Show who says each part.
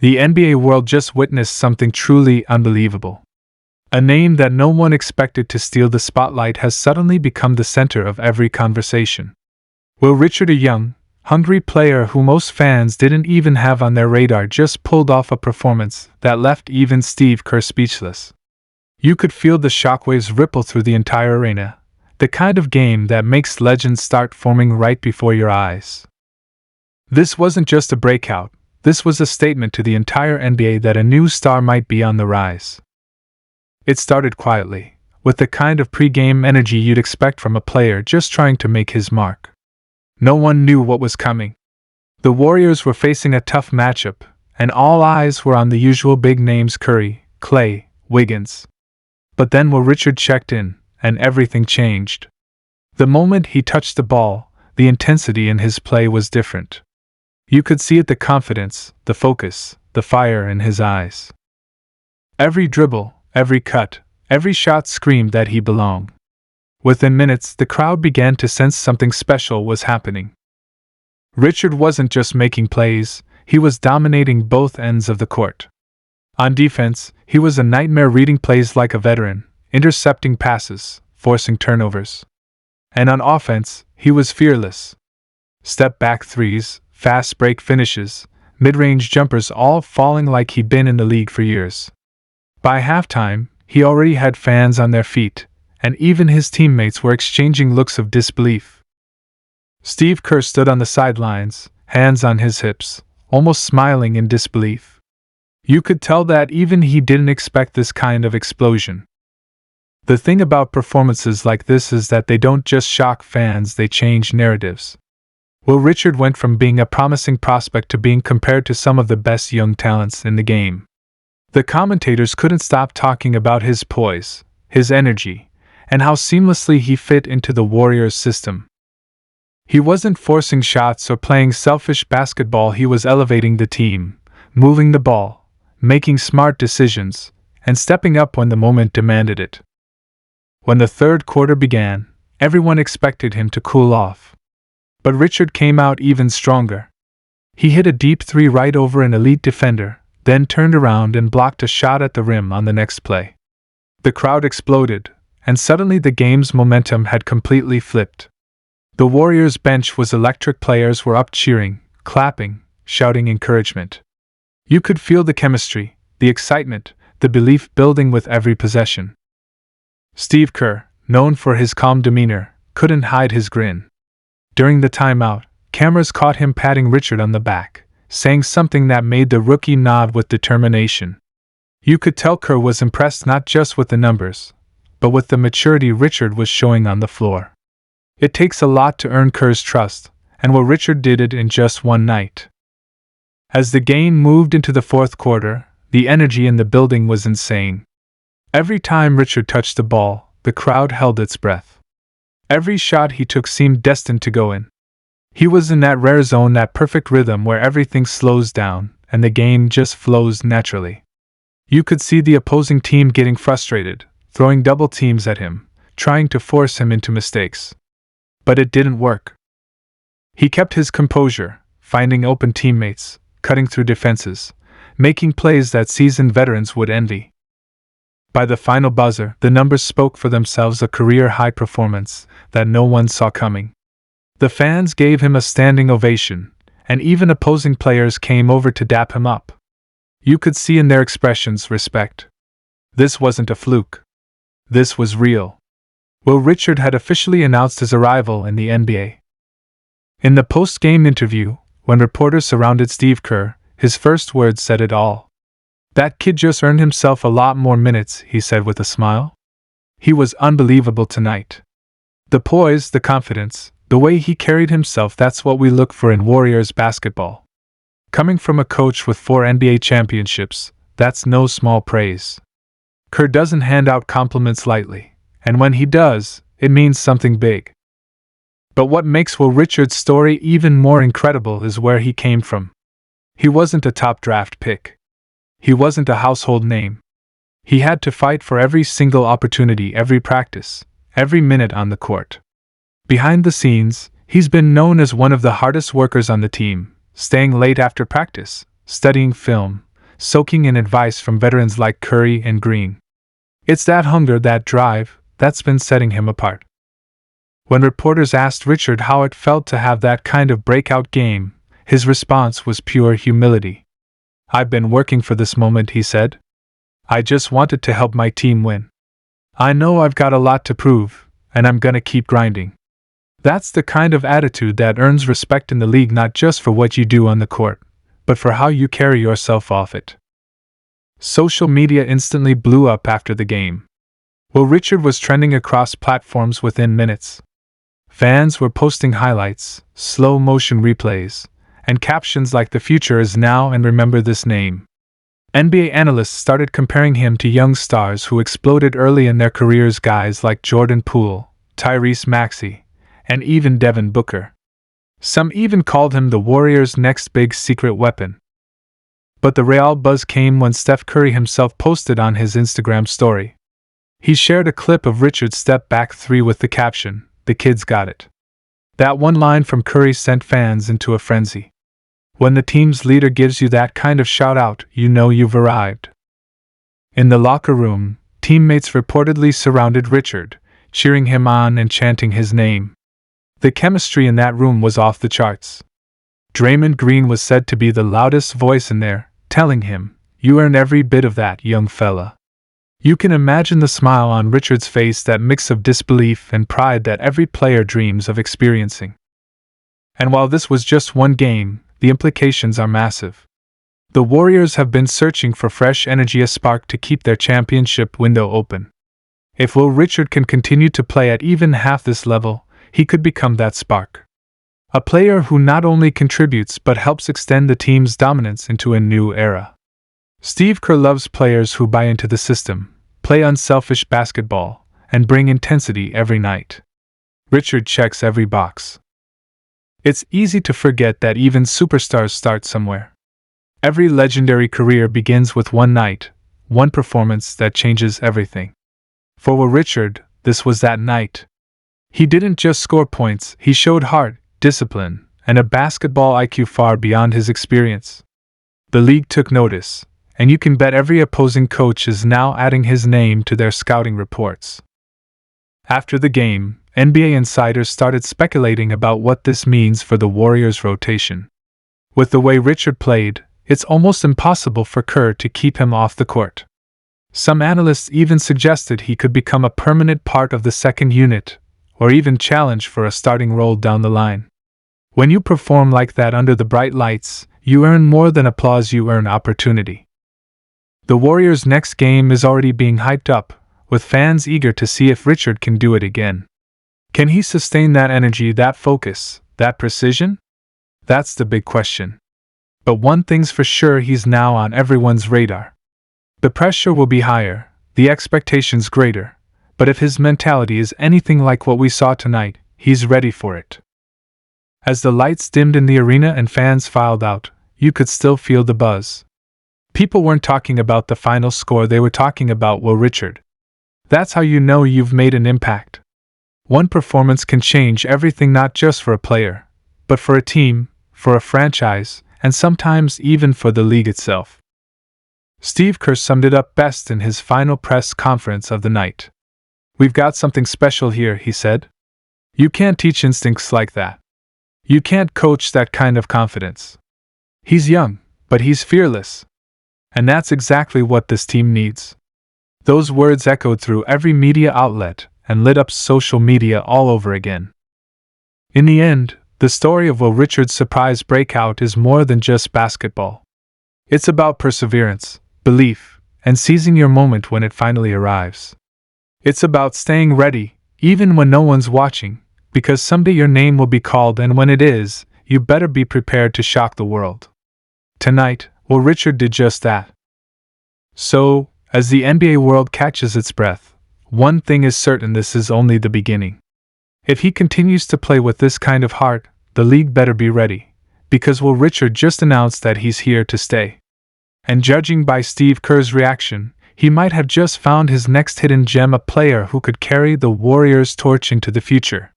Speaker 1: The NBA world just witnessed something truly unbelievable. A name that no one expected to steal the spotlight has suddenly become the center of every conversation. Will Richard, a young, hungry player who most fans didn't even have on their radar, just pulled off a performance that left even Steve Kerr speechless. You could feel the shockwaves ripple through the entire arena, the kind of game that makes legends start forming right before your eyes. This wasn't just a breakout, this was a statement to the entire NBA that a new star might be on the rise. It started quietly, with the kind of pre-game energy you'd expect from a player just trying to make his mark. No one knew what was coming. The Warriors were facing a tough matchup, and all eyes were on the usual big names: Curry, Clay, Wiggins. But then Will Richard checked in, and everything changed. The moment he touched the ball, the intensity in his play was different. You could see it: the confidence, the focus, the fire in his eyes. Every dribble, every cut, every shot screamed that he belonged. Within minutes, the crowd began to sense something special was happening. Richard wasn't just making plays, he was dominating both ends of the court. On defense, he was a nightmare, reading plays like a veteran, intercepting passes, forcing turnovers. And on offense, he was fearless. Step-back threes, fast break finishes, mid-range jumpers, all falling like he'd been in the league for years. By halftime, he already had fans on their feet, and even his teammates were exchanging looks of disbelief. Steve Kerr stood on the sidelines, hands on his hips, almost smiling in disbelief. You could tell that even he didn't expect this kind of explosion. The thing about performances like this is that they don't just shock fans, they change narratives. Will Richard went from being a promising prospect to being compared to some of the best young talents in the game. The commentators couldn't stop talking about his poise, his energy, and how seamlessly he fit into the Warriors' system. He wasn't forcing shots or playing selfish basketball, he was elevating the team, moving the ball, making smart decisions, and stepping up when the moment demanded it. When the third quarter began, everyone expected him to cool off. But Richard came out even stronger. He hit a deep three right over an elite defender, then turned around and blocked a shot at the rim on the next play. The crowd exploded, and suddenly the game's momentum had completely flipped. The Warriors' bench was electric. Players were up cheering, clapping, shouting encouragement. You could feel the chemistry, the excitement, the belief building with every possession. Steve Kerr, known for his calm demeanor, couldn't hide his grin. During the timeout, cameras caught him patting Richard on the back, saying something that made the rookie nod with determination. You could tell Kerr was impressed not just with the numbers, but with the maturity Richard was showing on the floor. It takes a lot to earn Kerr's trust, and Will Richard did it in just one night. As the game moved into the fourth quarter, the energy in the building was insane. Every time Richard touched the ball, the crowd held its breath. Every shot he took seemed destined to go in. He was in that rare zone, that perfect rhythm where everything slows down and the game just flows naturally. You could see the opposing team getting frustrated, throwing double teams at him, trying to force him into mistakes. But it didn't work. He kept his composure, finding open teammates, cutting through defenses, making plays that seasoned veterans would envy. By the final buzzer, the numbers spoke for themselves, a career-high performance that no one saw coming. The fans gave him a standing ovation, and even opposing players came over to dap him up. You could see in their expressions respect. This wasn't a fluke. This was real. Will Richard had officially announced his arrival in the NBA. In the post-game interview, when reporters surrounded Steve Kerr, his first words said it all. "That kid just earned himself a lot more minutes," he said with a smile. "He was unbelievable tonight. The poise, the confidence, the way he carried himself, that's what we look for in Warriors basketball. Coming from a coach with 4 NBA championships, that's no small praise." Kerr doesn't hand out compliments lightly, and when he does, it means something big. But what makes Will Richard's story even more incredible is where he came from. He wasn't a top draft pick. He wasn't a household name. He had to fight for every single opportunity, every practice, every minute on the court. Behind the scenes, he's been known as one of the hardest workers on the team, staying late after practice, studying film, soaking in advice from veterans like Curry and Green. It's that hunger, that drive, that's been setting him apart. When reporters asked Richard how it felt to have that kind of breakout game, his response was pure humility. "I've been working for this moment," he said. "I just wanted to help my team win. I know I've got a lot to prove, and I'm gonna keep grinding." That's the kind of attitude that earns respect in the league, not just for what you do on the court, but for how you carry yourself off it. Social media instantly blew up after the game. Will Richard was trending across platforms within minutes. Fans were posting highlights, slow-motion replays, and captions like "The future is now and remember this name." NBA analysts started comparing him to young stars who exploded early in their careers, guys like Jordan Poole, Tyrese Maxey, and even Devin Booker. Some even called him the Warriors' next big secret weapon. But the real buzz came when Steph Curry himself posted on his Instagram story. He shared a clip of Richard's step-back three with the caption, "The kid's got it." That one line from Curry sent fans into a frenzy. When the team's leader gives you that kind of shout-out, you know you've arrived. In the locker room, teammates reportedly surrounded Richard, cheering him on and chanting his name. The chemistry in that room was off the charts. Draymond Green was said to be the loudest voice in there, telling him, "You earn every bit of that, young fella." You can imagine the smile on Richard's face, that mix of disbelief and pride that every player dreams of experiencing. And while this was just one game, the implications are massive. The Warriors have been searching for fresh energy, a spark to keep their championship window open. If Will Richard can continue to play at even half this level, he could become that spark. A player who not only contributes but helps extend the team's dominance into a new era. Steve Kerr loves players who buy into the system, play unselfish basketball, and bring intensity every night. Richard checks every box. It's easy to forget that even superstars start somewhere. Every legendary career begins with one night, one performance that changes everything. For Will Richard, this was that night. He didn't just score points, he showed heart, discipline, and a basketball IQ far beyond his experience. The league took notice, and you can bet every opposing coach is now adding his name to their scouting reports. After the game, NBA insiders started speculating about what this means for the Warriors' rotation. With the way Richard played, it's almost impossible for Kerr to keep him off the court. Some analysts even suggested he could become a permanent part of the second unit, or even challenge for a starting role down the line. When you perform like that under the bright lights, you earn more than applause, you earn opportunity. The Warriors' next game is already being hyped up, with fans eager to see if Richard can do it again. Can he sustain that energy, that focus, that precision? That's the big question. But one thing's for sure, he's now on everyone's radar. The pressure will be higher, the expectations greater, but if his mentality is anything like what we saw tonight, he's ready for it. As the lights dimmed in the arena and fans filed out, you could still feel the buzz. People weren't talking about the final score, they were talking about Will Richard. That's how you know you've made an impact. One performance can change everything, not just for a player, but for a team, for a franchise, and sometimes even for the league itself. Steve Kerr summed it up best in his final press conference of the night. "We've got something special here," he said. "You can't teach instincts like that. You can't coach that kind of confidence. He's young, but he's fearless. And that's exactly what this team needs." Those words echoed through every media outlet and lit up social media all over again. In the end, the story of Will Richard's surprise breakout is more than just basketball. It's about perseverance, belief, and seizing your moment when it finally arrives. It's about staying ready, even when no one's watching, because someday your name will be called, and when it is, you better be prepared to shock the world. Tonight, Will Richard did just that. So, as the NBA world catches its breath, one thing is certain: this is only the beginning. If he continues to play with this kind of heart, the league better be ready, because Will Richard just announced that he's here to stay. And judging by Steve Kerr's reaction, he might have just found his next hidden gem, a player who could carry the Warriors' torch into the future.